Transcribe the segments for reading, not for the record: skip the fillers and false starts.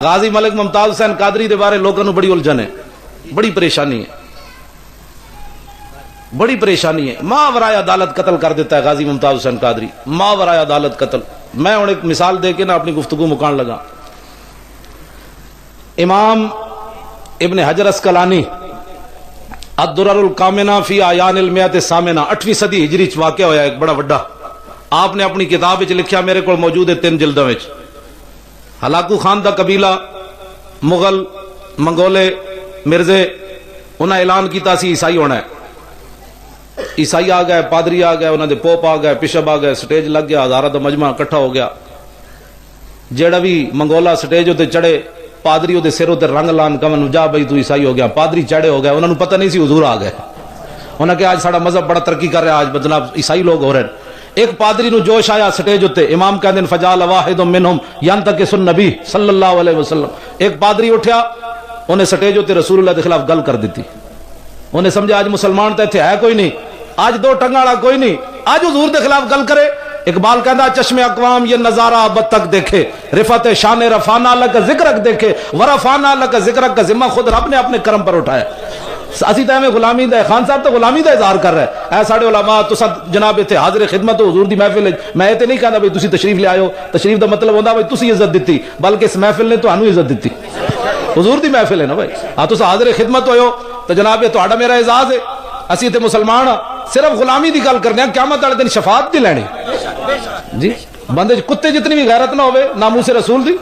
غازی ملک ممتاز حسین قادری دے بارے لوگوں کو بڑی الجھن ہے، بڑی پریشانی ہے، بڑی پریشانی ہے۔ ماورائے عدالت قتل کر دیتا ہے غازی ممتاز حسین قادری، ماورائے عدالت قتل۔ میں ہوں ایک مثال دے کے نا اپنی گفتگو مکان لگا۔ امام ابن حجر اسقلانی الدرر الکامنہ فی اعیان المئۃ الثامنہ 8ویں صدی ہجری چ واقع ہویا ایک بڑا وڈا۔ آپ نے اپنی کتاب وچ لکھیا، میرے کو موجود ہے 3 جلدوں وچ۔ ہلاکو خان دا قبیلہ مغل منگولے مرزے انہاں اعلان کیتا سی عیسائی ہونا ہے۔ عیسائی آ گئے، پادری آ گئے، انہاں دے پوپ آ گئے، بشپ آ گئے، سٹیج لگ گیا، ہزاراں دا مجمع اکٹھا ہو گیا۔ جیڑا بھی منگولا سٹیج تے چڑھے، پادری دے سر تے رنگ لان کمن جا بھائی تو عیسائی ہو گیا۔ پادری چڑھے ہو گئے، انہاں نوں پتہ نہیں سی حضور آ گئے۔ انہاں کہ آج ساڈا مذہب بڑا ترقی کر رہا ہے، آج جناب عیسائی لوگ ہو رہے ہیں۔ ایک پادری نو جوش آیا سٹیج تے، امام کہندے فجعل واحد منہم ینتقص النبی صلی اللہ علیہ وسلم۔ ایک پادری اٹھیا، انہیں سٹیج تے رسول اللہ دے خلاف گل کر دیتی۔ انہیں سمجھا آج مسلمان تے ایتھے ہے کوئی نہیں، آج دو ٹنگا والا کوئی نہیں، آج حضور دے خلاف گل کرے۔ اقبال کہندا چشم اقوام یہ نظارہ اب تک دیکھے، رفعت شان رفعنا لک ذکرک دیکھے، ورفعنا لک ذکرک کا ذمہ خود رب نے اپنے کرم پر اٹھایا۔ اسی تے میں غلامی دا، خان صاحب تو غلامی دا اظہار کر رہا ہے۔ اے ساڈے علماء تساں جناب ایتھے حاضر خدمت حضور دی محفل، میں تے نہیں کہندا بھئی تسی تشریف لے آئے، تشریف دا مطلب ہوندا بھئی تسی عزت دتی، بلکہ اس محفل نے تانوں عزت دتی۔ حضور دی محفل ہے نا بھائی، ہاں تساں حاضر خدمت ہوئے ہو تو جناب یہ تہاڈا میرا اعزاز ہے۔ اسی تے مسلمان صرف غلامی دی گل کرنے ہیں، قیامت والے دن شفاعت دی لینی جی۔ بندے کتے جتنی بھی غیرت نہ ہوئے، ناموس رسول دی،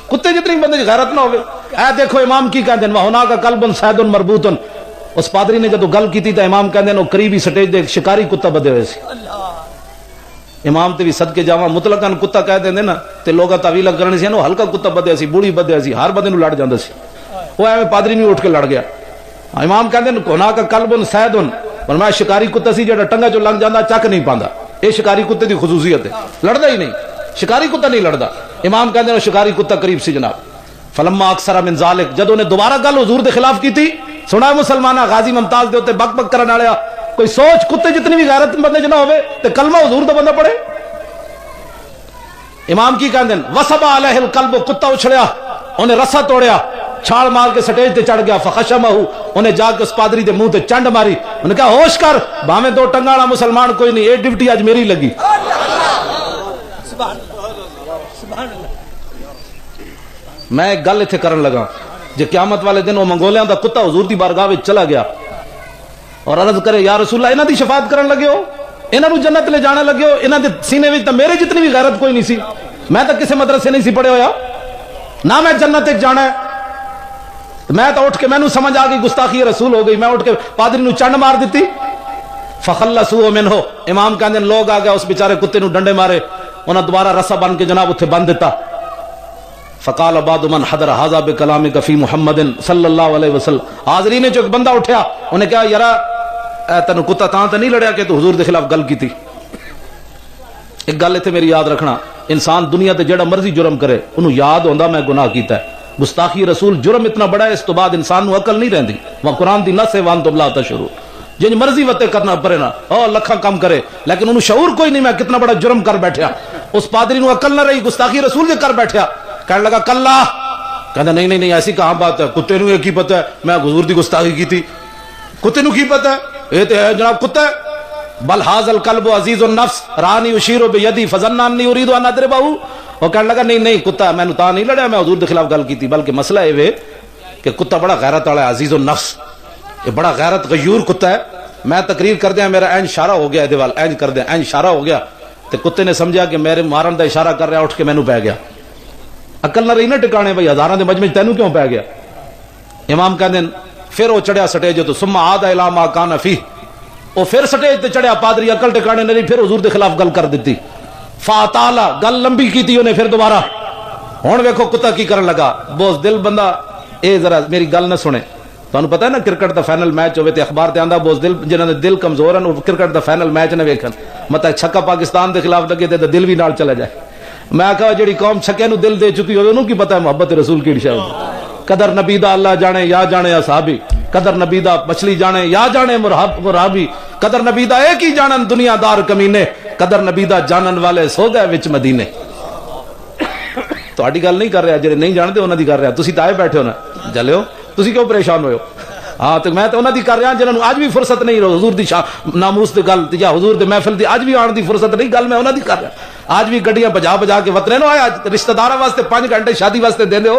کتے جتنی بندے غیرت نہ ہوئے۔ اے دیکھو امام کی کہندے ہیں وہنا کا قلب سید مربوط۔ اس پادری نے جدو گل کیتی تے امام کہندے ہیں قریبی سٹیج دے شکاری کتا بدے ہوئے سی۔ امام تے بھی صدقے جاواں مطلقاً کتا کہہ دیندے نا تے لوگاں تعویل کرنے سی، نو ہلکا کتا بدیا سی، بوڑھی بدیا سی، ہر بندے نو لڑ جاندا سی۔ وہ ایویں پادری نہیں اٹھ کے لڑ گیا۔ امام کہندے ہیں کونا کا قلب سید، فرمایا شکاری کتا سی جڑا ٹنگا چوں لنگ جاندا چک نہیں پاندا، اے شکاری کتے دی خصوصیت ہے، لڑدا ہی نہیں، شکاری کتا نہیں لڑدا۔ امام کہندے ہیں شکاری کتا قریب سی جناب۔ فلما اکثر من ذالک، جدوں نے دوبارہ گل حضور دے خلاف کی تھی، سنا مسلمانہ غازی ممتاز دے اوتے بک بک کرن والیا کوئی سوچ کتے جتنی بھی غیرت بندے چ نہ ہوے تے کلمہ حضور دا بندہ پڑھے۔ امام کی کہندے ہیں وصب علیہ القلب، کتا اچھڑیا، انہیں رسا توڑیا، چھال مار کے سٹیج تے چڑھ گیا۔ فخشمہ، انہیں جا کے اس پادری دے منہ تے چنڈ ماری، انہیں کہا ہوش کر، بھاویں دو ٹنگا والا مسلمان کوئی نہیں، اے ڈیوٹی آج میری لگی۔ میں ایک گل اتنے کرن لگا، جے قیامت والے دن وہ منگولیاں دا کتا حضور دی بارگاہ وچ چلا گیا اور عرض کرے یا رسول اللہ انہاں دی شفاعت کرن لگے ہو، انہاں نو جنت لے جانے لگے ہو، انہاں دے سینے وچ تے میرے جتنی بھی غیرت کوئی نہیں سی، میں تو کسے مدرسے نہیں سی پڑھے ہویا، نہ میں جنت وچ جانا ہے۔ میں تو اٹھ کے مینوں سمجھ آ گئی گستاخی رسول ہو گئی، میں اٹھ کے پادری نو چنڈ مار دیتی۔ فخلصوا منہ، امام کہندے لوگ آ گئے اس بیچارے کتے نو ڈنڈے مارے، انہاں دوبارہ رسا بن کے جناب اتنے بن دیتا۔ فقال بعض من حضر هذا بكلامك في محمد صلی اللہ علیہ وسلم، حاضرین جو ایک بندہ اٹھیا، انہیں کہا یارا تینوں کتا تاں تے نہیں لڑیا کہ تو حضور دے خلاف گل کی تھی۔ ایک گل اتنے میری یاد رکھنا، انسان دنیا تے جڑا مرضی جرم کرے انہوں یاد ہوندا میں گناہ کیتا ہے۔ گستاخی رسول جرم اتنا بڑا ہے، اس تو بعد انسان نو عقل نہیں رہندی۔ وہ قرآن دی نص ہے وانتم لا تشعرون، جن مرضی وتے کرنا پڑے نا، او لکھاں کم کرے لیکن انہوں شعور کوئی نہیں میں کتنا بڑا جرم کر بیٹھیا۔ اس پادری نو عقل نہ رہی، گستاخی رسول دے کر بیٹھیا۔ کہنے لگا کلا، کہتا نہیں نہیں نہیں ایسی کہاں بات ہے، کتے نو یہ کی پتہ ہے میں حضور دی گستاخی کی تھی، کتے نو کی پتہ ہے یہ تو ہے جناب کتا ہے۔ بل ھذا الکلب عزیز النفس رانی اشیر بیدی فظن انی اريد ان اضربہ۔ وہ کہنے لگا نہیں نہیں کتا میں نے تاں نہیں لڑیا، میں حضور دے خلاف گل کی تھی، بلکہ مسئلہ یہ کہ کتا بڑا غیرت والا ہے، عزیز النفس، یہ بڑا غیرت غیور کتا ہے۔ میں تقریر کر دیا، میرا این اشارہ ہو گیا، دیوال این کر دیا، این اشارہ ہو گیا تو کتے نے سمجھا کہ میرے مارن دا اشارہ کر رہا، اٹھ کے مینوں پی گیا۔ عقل نہ رہی نا ٹکانے بھائی، ہزاراں دے مجمع تینوں کیوں پی گیا؟ امام کہندے پھر وہ چڑھیا سٹیج تو ثم عاد الی ما کان فیہ، وہ پھر سٹیج تے چڑھیا، پادری عقل ٹکانے نہیں، پھر حضور دے خلاف گل کر دیتی۔ فاطالا، گل لمبی کیتی انہیں پھر دوبارہ۔ ہن ویکھو کتا کی کرن لگا، بوز دل بندہ، اے ذرا میری گل نہ سنے، تانوں پتہ ہے نا کرکٹ دا فائنل میچ ہوے تے اخبار تے آندا بوز دل جنہاں دے دل کمزور ہیں وہ کرکٹ دا فائنل میچ نہ ویکھن، مطلب چھکا پاکستان دے خلاف لگے تے دل بھی نال چلا جائے۔ میں کہا جڑی قوم چھکے نو دل دے چکی ہوے انہوں کی پتہ ہے محبت رسول کی شے ہوندی۔ قدر نبی دا اللہ جانے یا جانے اصحابی، قدر نبی دا مچھلی جانے یا جانے مرحبی، قدر نبی دا ایک ہی جانن دنیا دار کمینے، قدر نبی دا جانن والے سو گئے وچ مدینے۔ ਤੁਹਾਡੀ ਗੱਲ ਨਹੀਂ ਕਰ ਰਿਹਾ, ਜਿਹੜੇ ਨਹੀਂ ਜਾਣਦੇ ਉਹਨਾਂ ਦੀ ਕਰ ਰਿਹਾ। ਤੁਸੀਂ ਤਾਂ ਆਏ ਬੈਠੇ ਹੋ ਨਾ, ਜਲਿਓ ਤੁਸੀਂ ਕਿਉਂ ਪਰੇਸ਼ਾਨ ਹੋਏ ਹੋ? ਹਾਂ ਤੇ ਮੈਂ ਤਾਂ ਉਹਨਾਂ ਦੀ ਕਰ ਰਿਹਾ ਜਿਹਨਾਂ ਨੂੰ ਅੱਜ ਵੀ ਫੁਰਸਤ ਨਹੀਂ ਹਜ਼ੂਰ ਦੀ ਨਾਮੂਸ ਦੀ ਗੱਲ ਜਾਂ ਹਜ਼ੂਰ ਦੇ ਮਹਿਫਿਲ ਦੀ ਅੱਜ ਵੀ ਆਉਣ ਦੀ ਫੁਰਸਤ ਨਹੀਂ, ਗੱਲ ਮੈਂ ਉਹਨਾਂ ਦੀ ਕਰ ਰਿਹਾ। ਅੱਜ ਵੀ ਗੱਡੀਆਂ ਭਜਾ ਕੇ ਵਤਨੇ ਨੂੰ ਆਇਆ, ਰਿਸ਼ਤੇਦਾਰਾਂ ਵਾਸਤੇ 5 ਘੰਟੇ ਸ਼ادی ਵਾਸਤੇ ਦੇਂਦੇ ਹੋ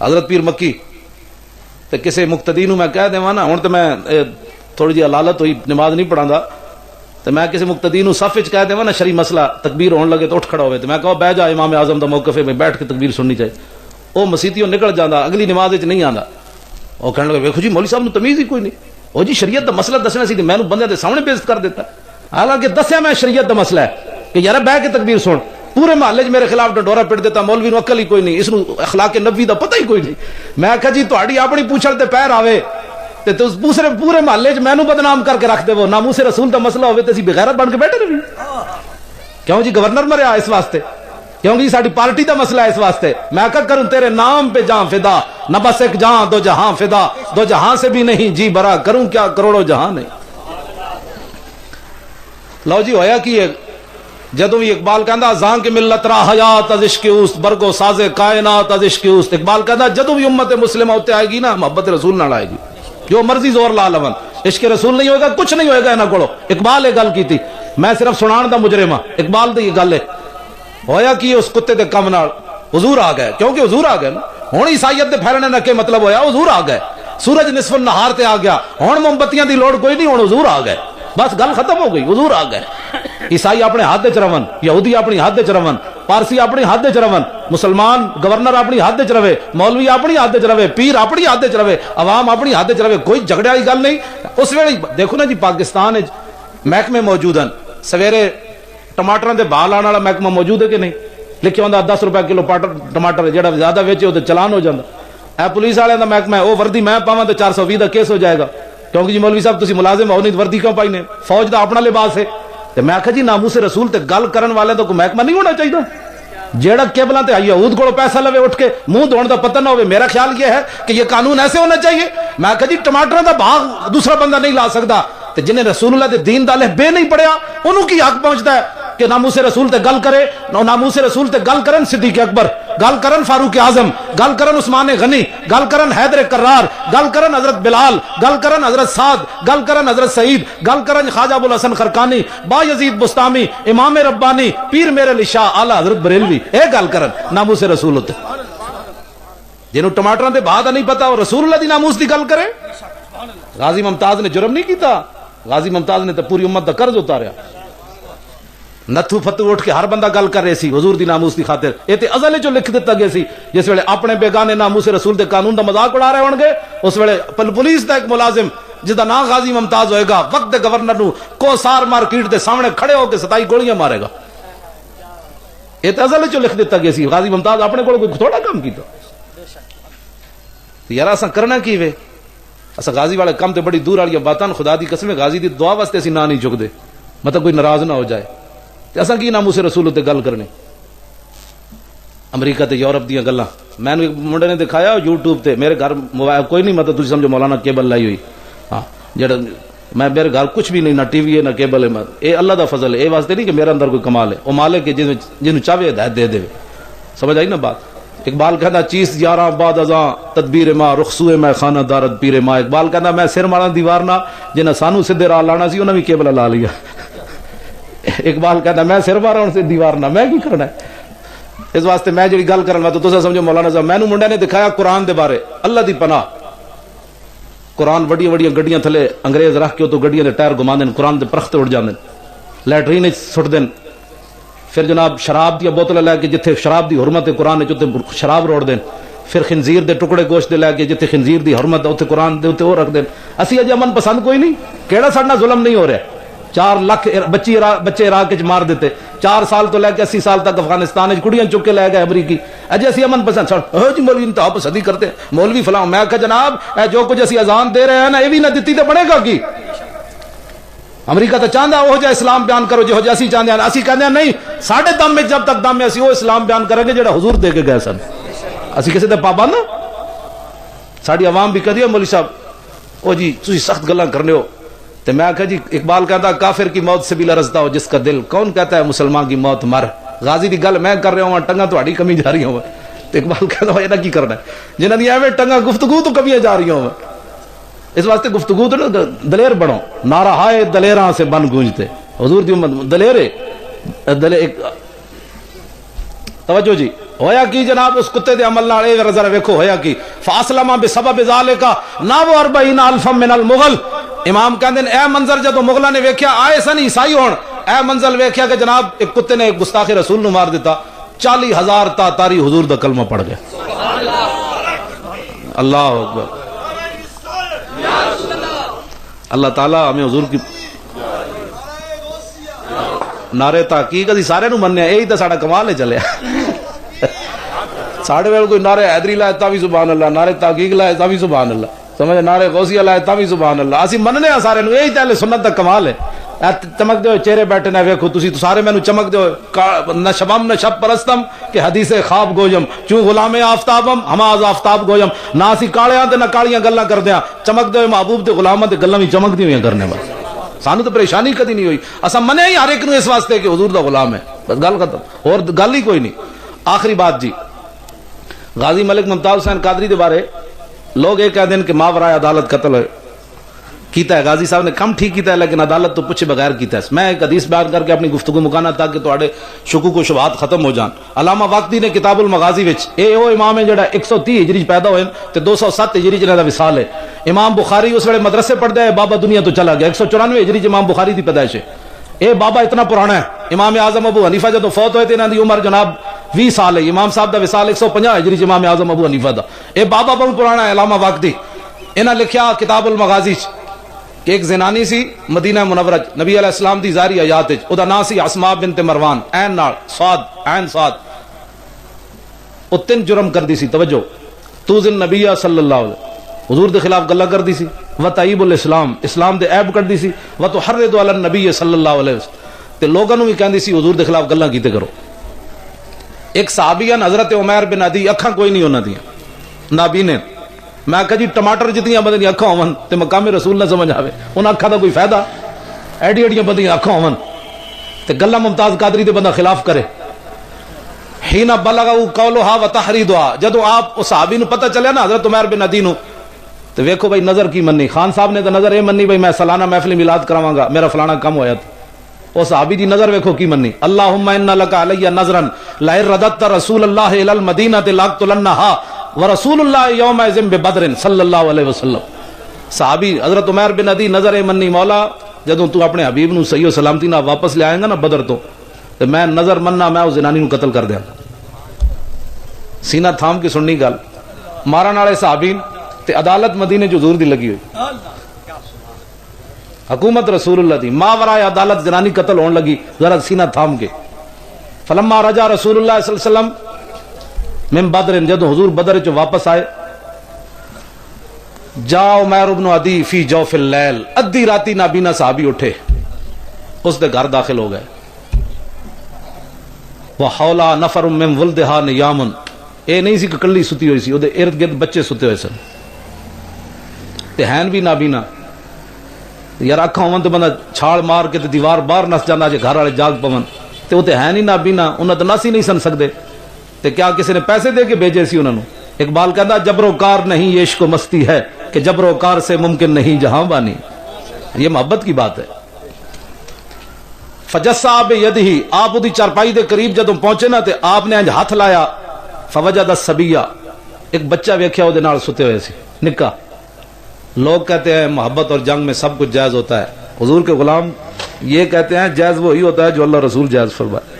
حضرت پیر مکی تے کسے مقتدی نو میں کہہ دیواں نا، ہن تے میں تھوڑی جی لالت ہوئی نماز نہیں پڑھاندا، تے میں کسی مقتدی نو صف وچ کہہ دیواں نا شرعی مسئلہ تکبیر ہون لگے تو اٹھ کھڑا ہوئے تے میں کہو بیٹھ جا امام اعظم دا موقف ہے میں بیٹھ کے تکبیر سننی چاہیے، او مسیتیوں نکل جاندا اگلی نماز وچ نہیں آندا، او کہنے لگے ویکھو جی مولوی صاحب نو تمیز ہی کوئی نہیں، او جی شریعت دا مسئلہ دسنا سی تے میں بندے دے سامنے پیش کر دیتا، حالانکہ دسیا میں شریعت دا مسئلہ ہے کہ یار بیٹھ کے تکبیر سن، پورے محلے میرے خلاف ڈنڈورا پٹ دیتا، مولوی نو عقل ہی کوئی نہیں، اس نو اخلاق نبوی دا پتہ ہی کوئی نہیں، میں کہا جی تہاڈی اپنی پوچھل تے پیر آوے تے تو دوسرے پورے محلے چ مینوں بدنام کر کے رکھ دے، وہ ناموس رسول دا مسئلہ ہوے تے اسی بغیرت بن کے بیٹھے رہی، کیوں جی گورنر مریا اس واسطے، کیوں جی ساری پارٹی دا مسئلہ ہے اس واسطے، میں کیا کروں تیرے نام پہ جان فدا، نہ بس ایک جہاں دو جہاں فدا، دو جہاں سے بھی نہیں جی برا، کروں کیا کروڑوں جہاں نہیں۔ لو جی ہویا کی جدوں بھی اقبال کہندا زان کی ملت را حیات از عشق اوست، برگو ساز کائنات از عشق اوست، اقبال کہندا جدوں بھی امت مسلمہ ہوتے آئے گی نا محبت رسول نال آئے گی، جو مرضی زور لا لون، عشق رسول نہیں ہوگا کچھ نہیں ہوئے گا انہاں کولوں۔ اقبال یہ گل کیتی، میں صرف سنان دا مجرم ہاں، اقبال دی یہ گل ہے۔ ہویا کی اس کتے دے کم نال حضور آ گئے، کیونکہ حضور آ گئے نا، ہن عیسائیت دے پھیلنے دا کی مطلب ہویا حضور آ گئے، سورج نصف النہار تے آ گیا، ہن موم بتیاں دی لوڑ کوئی نہیں، ہن حضور آ گئے، بس گل ختم ہو گئی، حضور آ گئے۔ عیسائی اپنے ہاتھ وچ رون، یہودی اپنی ہاتھ وچ رون، پارسی اپنی ہاتھ وچ رون، مسلمان گورنر اپنی ہاتھ وچ رہے، مولوی اپنی ہاتھ وچ رہے، پیر اپنی ہاتھ وچ رہے، عوام اپنی ہاتھ وچ رہے، کوئی جھگڑے والی گل نہیں۔ اس ویلے دیکھو نا جی پاکستان وچ محکمے موجود ہیں، سویرے ٹماٹراں دے بھا لانے والا محکمہ موجود ہے کہ نہیں؟ لکھیا ہوندا 10 روپے کلو ٹماٹر، جہاں زیادہ ویچے وہ چلان ہو جاتا۔ اے پولیس والے دا محکمہ ہے، وہ وردی میں پاواں تو 420 دا کیس ہو جائے گا، کیونکہ جی مولوی صاحب تسی ملازم ہو نہیں وردی کیوں پائی نے، فوج دا اپنا لباس ہے۔ تے میں آکھا جی ناموس رسول تے گل کرن والے تو کوئی محکمہ نہیں ہونا چاہیے، جیڑا کیبلاں تے یہود کولوں پیسہ لوے اٹھ کے منہ دھونے دا پتہ نہ ہوے۔ میرا خیال یہ ہے کہ یہ قانون ایسے ہونا چاہیے۔ میں آکھا جی ٹماٹر دا بھاگ دوسرا بندہ نہیں لا سکتا، تے جنہیں رسول اللہ دے دین دا الف بے نہیں پڑھیا انہوں کی حق پہنچتا ہے کہ ناموس رسول تے گل کرے، ناموس رسول تے گل کرن صدیق اکبر، گل کرن فاروق اعظم، گل کرن عثمان غنی، گل کرن حیدر کرار، گل کرن حضرت بلال، گل کرن حضرت سعد، گل کرن حضرت سعید، گل کرن خواجہ ابو الحسن خرقانی، با یزید بستامی، امام ربانی، پیر میرے علی شاہ، اعلی حضرت بریلوی، اے گل کرن ناموس رسول ہوتے۔ جنہوں ٹماٹراں دے بھا دا نہیں پتا وہ رسول اللہ دی ناموس دی گل کرے۔ غازی ممتاز نے جرم نہیں کیتا، غازی ممتاز نے تو پوری امت دا قرض اتاریا۔ نتھو فتو اٹھ کے ہر بندہ گل کر رہے سی حضور دی ناموس دی خاطر، یہ تے ازل جو لکھ دیتا گیا سی، جس ویلے اپنے بیگانے ناموس رسول دے قانون دا مذاق اڑا رہے ہون گے، اس ویلے پولیس دا ایک ملازم جس دا نام غازی ممتاز ہوئے گا وقت دے گورنر نو کوسار مارکیٹ دے سامنے کھڑے ہو کے 27 گولیاں مارے گا۔ یہ تے ازل جو لکھ دیتا گیا سی، غازی ممتاز اپنے کو کوئی تھوڑا کام کیتا۔ یار اساں کرنا کی وے؟ اساں غازی والے کام تے بڑی دور والی باتاں، خدا دی قسم غازی دی دعا واسطے اسی نہ نہیں چکدے، مطلب کوئی ناراض نہ ہو جائے۔ اساں کی ناموس رسول تے گل کرنے؟ امریکہ تے یورپ دیاں گلاں میں نے ایک منڈے نے دکھایا یوٹیوب تے، میرے گھر موبائل کوئی نہیں، مطلب تسی سمجھو مولانا کیبل لائی ہوئی، ہاں جڑا میں میرے گھر کچھ بھی نہیں، نہ ٹی وی ہے نہ کیبل ہے، اے اللہ دا فضل ہے، اے واسطے نہیں کہ میرے اندر کوئی کمال ہے، وہ مالک ہے جنوں چاہے ہدایت دے دے۔ سمجھ آئی نا بات؟ اقبال کہنا چیز 11 بعد ازاں تدبیر ماں رخصوئے میں خانہ دارت پیر ماں۔ اقبال کہنا میں سر مارا دیوار نہ، جنہیں سانو سدھے راہ لانا سی انہوں نے بھی کیبل لا لیا۔ اقبال کہتا میں سر مارا ان سے دیوار نہ، میں کی کرنا ہے؟ اس واسطے میں جڑی گل کرنا تو تسا سمجھو مولانا صاحب، مینوں منڈے نے دکھایا قرآن دے بارے، اللہ دی پناہ قرآن وڈیاں وڈیاں گڈیاں تھلے انگریز رکھ کے تو گڈیاں دے ٹائر گھما دین، قرآن دے پرخت اڑ جاندے، لیٹرین وچ سٹ دین، پھر جناب شراب دی بوتل لے کے جتھے شراب دی حرمت ہے قرآن وچ اوتے شراب روڑ دین، پھر خنزیر دے ٹکڑے گوشت دے لے کے جتھے خنزیر دی حرمت ہے اوتے قرآن دے اوتے وہ رکھ دین۔ اسی اجے امن پسند کوئی نہیں، کیڑا ساڈا ظلم نہیں ہو رہا؟ 4 لاکھ بچے عراق وچ مار دیتے، 4 سال تو لے کے 80 سال تک افغانستان وچ کڑیاں چک کے لے گئے امریکی، اجے اسی امن پسند جی مولوی انتہا پسندی کرتے ہیں، مولوی فلاں۔ میں کہا جناب اے جو کچھ اسی اذان دے رہے ہیں نا یہ بھی نہ دتی تو بنے گا کی؟ امریکہ تو چاہتا وہ جا اسلام بیان کرو جو اسی چاہتے ہیں، اسی کہتے ہیں نہیں، ساڈے دم میں جب تک دم ہے اسی وہ اسلام بیان کریں گے جڑا حضور دے کے گئے سن، اسی کسی دے پابند۔ ساڈی عوام بھی کہتی ہے مولوی صاحب او جی تسی سخت گلاں کرنے ہو، تو میں کہا جی اقبال کہتا کافر کی موت سے بھی لرزتا ہو جس کا دل، کون کہتا ہے مسلمان کی موت مر؟ غازی دی گل میں کر رہا ہوں، ٹنگا تہاڈی کمی جا رہی ہوں، تو اقبال کہتا ہوں یہ کی کرنا ہے جنہاں دی ایویں ٹنگا گفتگو تو کمیاں جا رہی ہوں۔ اس واسطے گفتگو تو دلیر بڑھو، نعرہ ہائے دلیراں سے بن گونجتے، حضور دی امت دلیر ہے، توجہ جی ہویا کی جناب اس کتے دے عمل نال، اے ذرا ویکھو ہویا کی، فاسلم بسبب ذالک نحو 40,000 من المغل. امام کہندے اے منظر جدوں مغلاں نے ویکھیا آئے سن عیسائی ہون، اے منظر ویکھیا کہ جناب ایک کتے نے گستاخ رسول نو مار دیتا، 40,000 تاتاری حضور دا کلمہ پڑھ گئے. اللہ اکبر. اللہ تعالیٰ ہمیں حضور کی نعرے تحقیق اسی سارے نو مننے، یہی تو ساڈا کمال ہے چلیا. ساڈے ویل کوئی نعرے حیدری لائے تا بھی سبحان اللہ، نعرے تحقیق لائے تا بھی سبحان اللہ، سمجھ نعرے غوثیہ لائے تا بھی سبحان اللہ. اسی مننے ہیں سارے نو، یہی تے سنت دا کمال ہے. چمک دے چہرے بیٹھے نہ ویکھو تسی تو سارے مینوں چمک دے نہ شبم نہ شب پرستم کہ حدیث خواب گویم چوں غلام آفتابم ہماز آفتاب گویم. نہ اسی کالیاں تے نہ کالیاں گلاں کردیاں، چمک دے محبوب تے غلاماں تے گلاں وی چمک دی ہوئی کرنے بس. سانو تو پریشانی کدی نہیں ہوئی، اساں منے ہی ہر ایک نو اس واسطے کہ حضور دا غلام ہے، بس گل ختم، اور گل ہی کوئی نہیں. آخری بات جی، غازی ملک ممتاز حسین قادری دے بارے لوگ یہ کہہ دیں کہ ماورائے عدالت قتل کیتا ہے. غازی صاحب نے کم ٹھیک کیتا ہے لیکن عدالت تو پوچھے بغیر کیتا ہے. میں ایک حدیث بیان کر کے اپنی گفتگو مکانا تاکہ تواڈے شکوک و شبہات ختم ہو جان. علامہ واقدی نے کتاب المغازی وچ اے او امام ہے جڑا 130 ہجری پیدا ہوئے تے 207 ہجری جنہاں دا وصال ہے. امام بخاری اس ویلے مدرسے پڑھدا ہے، بابا دنیا تو چلا گیا. 194 ہجری امام بخاری دی پیدائش ہے. اے بابا اتنا پرانا ہے. امام اعظم ابو حنیفہ جدوں فوت ہوئے تے انہاں دی عمر جناب 20 سال ہے. امام صاحب دا وصال 150 ہجری امام اعظم ابو حنیفہ دا. اے بابا بہت پرانا ہے علامہ واقدی. انہاں لکھیا کتاب المغازی کہ ایک زنانی سی مدینہ منورہ نبی علیہ السلام دی ظاہری حیات وچ، او دا نام سی اسماء بنت مروان، عین نال صاد عین صاد. او 3 جرم کردی سی. توجہ، توزن نبی صلی اللہ علیہ وسلم حضور دے خلاف گلاں کردی سی، وتعیب الاسلام اسلام دے عیب کردی سی، وتحرض علی النبی صلی اللہ علیہ وسلم تے لوگاں نوں وی کہندی سی حضور دے خلاف گلاں کیتے کرو. ایک صحابی ہیں حضرت عمیر بن عدی، اکھاں کوئی نہیں انہاں دیاں، نابینے. میں کہا جی ٹماٹر جتنی بندے اکھاں ہون تے مقام رسول نہ سمجھ آوے، انہاں اکھاں دا کوئی فائدہ؟ ایڈی ایڈیاں بندیاں اکھاں ہون تے گلاں ممتاز قادری دے بندہ خلاف کرے. حین بلغ قولھا وتحریدھا، جدوں آپ اس صحابی نو پتہ چلیا نا حضرت عمیر بن عدی نو، تو ویکھو بھائی نظر کی منی. خان صاحب نے تو نظر یہ منی بھائی میں سالانہ محفل میلاد کراواں گا، میرا فلانا کم ہویا تھا. وہ صحابی دی نظر ویکھو کی منی. اللہم ان لک علی نظرا لئن رددت رسول اللہ الی المدینہ لاقتلنھا ورسول اللہ یومئذ ببدر صلی اللہ علیہ وسلم. صحابی حضرت عمیر بن عدی نظر منی، مولا جدوں تو اپنے حبیب نو صحیح و سلامتی نال واپس لے آئے گا نا بدر تو میں نظر مننا میں اس زنانی نو قتل کر دیاں. سینہ تھام کے سننی گل. مارن والے صحابی تے عدالت مدینے جو حضور دی لگی ہوئی، حکومت رسول اللہ دی، ماورائے عدالت زنانی قتل ہون لگی. ذرا سینہ تھام کے. فلما رجع رسول اللہ صلی اللہ علیہ وسلم من بدر، جدو حضور بدر چ واپس آئے، جا عمیر بن عدی فی جوف اللیل، ادھی راتی نابینا صحابی اٹھے اس دے گھر داخل ہو گئے. وحولا نفر من ولدہا نیام، اے نہیں سی کہ کلی ستی ہوئی سی، او دے ارد گرد بچے ستے ہوئے سن تے ہین بھی نابینا. یار اکھاں ہون تے بندہ چھال مار کے تے دیوار باہر نس جاندا جے گھر والے جاگ پون تے او تے ہے نہیں نابینا، انہاں تے نس ہی نہیں سن سکدے. تے کیا کسی نے پیسے دے کے بھیجے سی انہاں نو؟ اقبال کہندا جبر و کار نہیں یہ عشق و مستی ہے کہ جبر و کار سے ممکن نہیں جہاں بانی. یہ محبت کی بات ہے. فجسا بیدہ، آپ دی چارپائی دے قریب جدوں پہنچے نا تے آپ نے انج ہاتھ لایا، فوجد الصبیہ، ایک بچہ ویکھیا او دے نال ستے ہوئے سی نکا. لوگ کہتے ہیں محبت اور جنگ میں سب کچھ جائز ہوتا ہے. حضور کے غلام یہ کہتے ہیں جائز وہی ہوتا ہے جو اللہ رسول جائز فرمائے.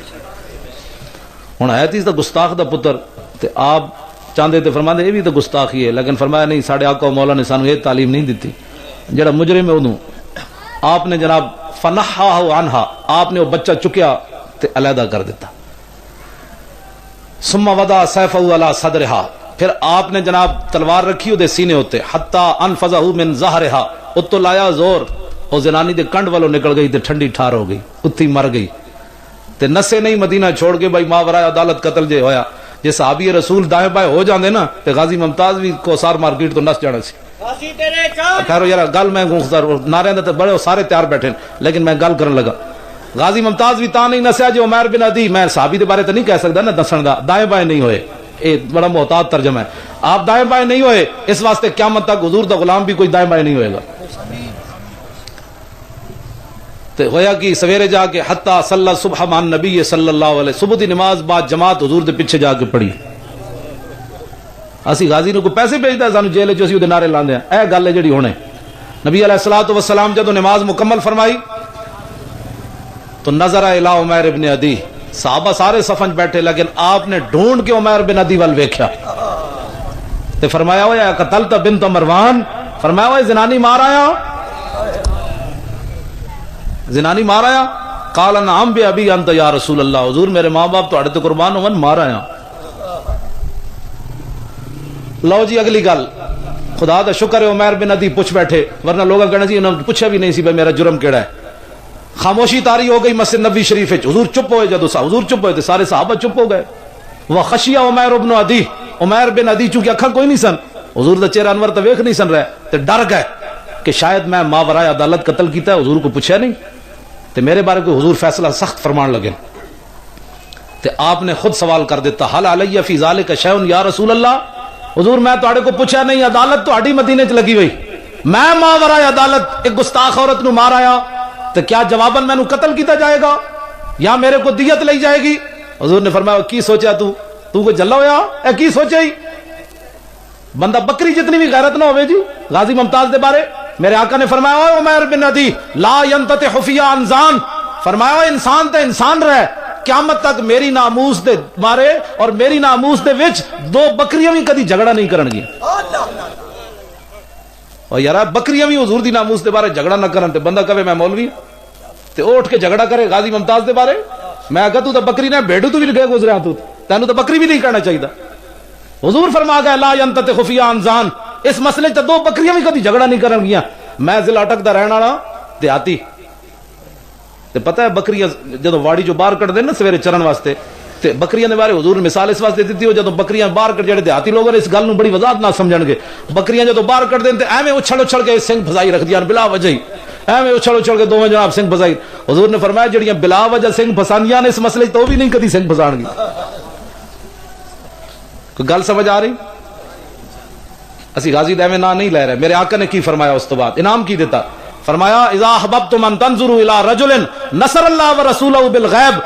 ہن ہے تیس دا گستاخ دا پتر تے آپ چاندے تے فرماندے یہ بھی تو گستاخی ہے، لیکن فرمایا نہیں، ساڈے آقا و مولا نے سانو یہ تعلیم نہیں دیتی. جڑا مجرم ہے اودوں آپ نے جناب فنحاہ عنہا، آپ نے وہ بچہ چکیا تے علیحدہ کر دیتا. ثم وضع سیفہ علی صدرہا، پھر آپ نے جناب تلوار رکھی دے سینے ہوتے، حتی انفذہ من ظہرہا، اتو لایا زور، وہ زنانی دے کنڈ والوں نکل گئی تے ٹھنڈی ٹھار ہو گئی، اتھی مر گئی. تے نسے نہیں مدینہ چھوڑ کے بھائی ماورائے عدالت قتل جے ہویا. جے صحابی رسول دائیں بائیں ہو جاندے نا تے غازی ممتاز بھی کوسار مارکیٹ تو نس جانا سی. خیر یار گل میں نعرے دے تے بڑے سارے تیار بیٹھے لیکن میں گل کرن لگا. غازی ممتاز بھی تا نہیں نسیا جو عمیر بن عدی، میں صحابی دے بارے تے نہیں کہہ سکدا نا دسن دا، دائیں بائیں نہیں ہوئے. اے بڑا محتاط ترجمہ ہے. آپ دائیں بائیں نہیں ہوئے، اس واسطے قیامت تک حضور دا غلام بھی کوئی دائیں بائیں نہیں ہوئے گا. تو ہویا کہ سویرے جا کے حتی صلی صبح مان نبی صلی اللہ علیہ صبح دی نماز بعد جماعت حضور دے پیچھے جا کے پڑھی. اسی غازی نو کو پیسے بھیجدا ہے سانو جیل وچ اسی دے نعرے لاندے ہیں. اے گل ہے جڑی ہونے نبی علیہ الصلوۃ والسلام جدوں نماز مکمل فرمائی تو نظر الی عمیر ابن عدی. صحابہ سارے صفن بیٹھے لیکن آپ نے ڈھونڈ کے عمیر بن عدی وال ویکھیا تے فرمایا ہویا قتلت بنت مروان. فرمایا ہویا زنانی مار آیا, زنانی مار آیا. قال نعم بابی انت یا رسول اللہ. حضور میرے ماں باپ تہاڈے تے قربان ہون مار آیا. لو جی اگلی گل خدا دا شکر ہے عمیر بن عدی پوچھ بیٹھے, ورنہ لوگاں کہنا سی انہوں نے پوچھا بھی نہیں سی بھائی میرا جرم کیڑا ہے. خاموشی تاری ہو گئی مسجد نبوی شریف وچ. حضور چپ ہوئے, جدو حضور چپ ہوئے تے سارے صحابہ چپ ہو گئے. وہ خشیہ عمیر بن عدی, عمیر بن عدی چونکہ اکھاں کوئی نہیں سن, حضور دا چہرہ انور تے ویکھ نہیں سن رہے تے ڈر گئے کہ شاید میں ماورائے عدالت قتل کیتا ہے, حضور کو پوچھا نہیں تے میرے بارے کو حضور فیصلہ سخت فرمان لگے. تے آپ نے خود سوال کر دیتا حل علی فی ذالک شیء یا رسول اللہ. حضور میں تہاڈے کو پوچھا نہیں, عدالت تہاڈی مدینے چ لگی ہوئی, میں ماورائے عدالت ایک گستاخ عورت نو مار آیا تو کیا جواباً میں نو قتل کیتا جائے گا یا میرے کو دیت لئی جائے گی؟ حضور نے فرمایا کی سوچا تو کو جلا ہویا اے کی سوچا ہی بندہ بکری جتنی بھی غیرت نہ ہوئے جی. غازی ممتاز دے بارے میرے آقا نے فرمایا اے عمیر بن عدی لا ينتطح فی انزان. فرمایا انسان تے انسان رہے قیامت تک میری ناموس دے مارے اور میری ناموس دے وچ دو بکریاں بھی کدی جھگڑا نہیں کرن گی. اور یار بکریاں بھی حضور دی ناموس دے بارے جھگڑا نہ کرن تے بندہ کہے میں مولوی تے اٹھ کے جھگڑا کرے غازی ممتاز دے بارے. میں کہا تو بکری نہ بھیڑو تو بھی گئے گزرا تو تینوں تو بکری بھی نہیں کہنا چاہیے. حضور فرما گئے لا ينتطح فی انزان, اس مسئلے تے دو بکریاں بھی کدی جھگڑا نہیں کرن گیاں. میں ضلع اٹک دا رہن والا دیہاتی تے پتہ ہے بکریاں جدو واڑی جو باہر کٹ دے نا سویرے چرن واسطے تے بکریاں دے بارے حضور نے مثال اس واسطے دیتی ہو جدو بکریاں باہر کٹ جڑے دیہاتی لوگ اس گل نو بڑی وضاحت نہ سمجھن گے. بکریاں جدو باہر کٹ دین تے ایویں اچھل کے سنگ پھسائی رکھ دیاں بلا وجہ ہی, ایویں اچھل کے دوویں جناب سنگ پھسائی. حضور نے فرمایا جڑیاں بلا وجہ سنگ پھساندیاں نے اس مسئلے تو بھی نہیں کدی سنگ پھسان گی. کوئی گل سمجھ آ رہی؟ اسی غازی دے میں نہ نہیں لے رہے. میرے آقا نے کی فرمایا اس تو بعد انعام کی دیتا, فرمایا اذا احببتم ان تنظروا الى رجل نصر اللہ ورسولہ بالغیب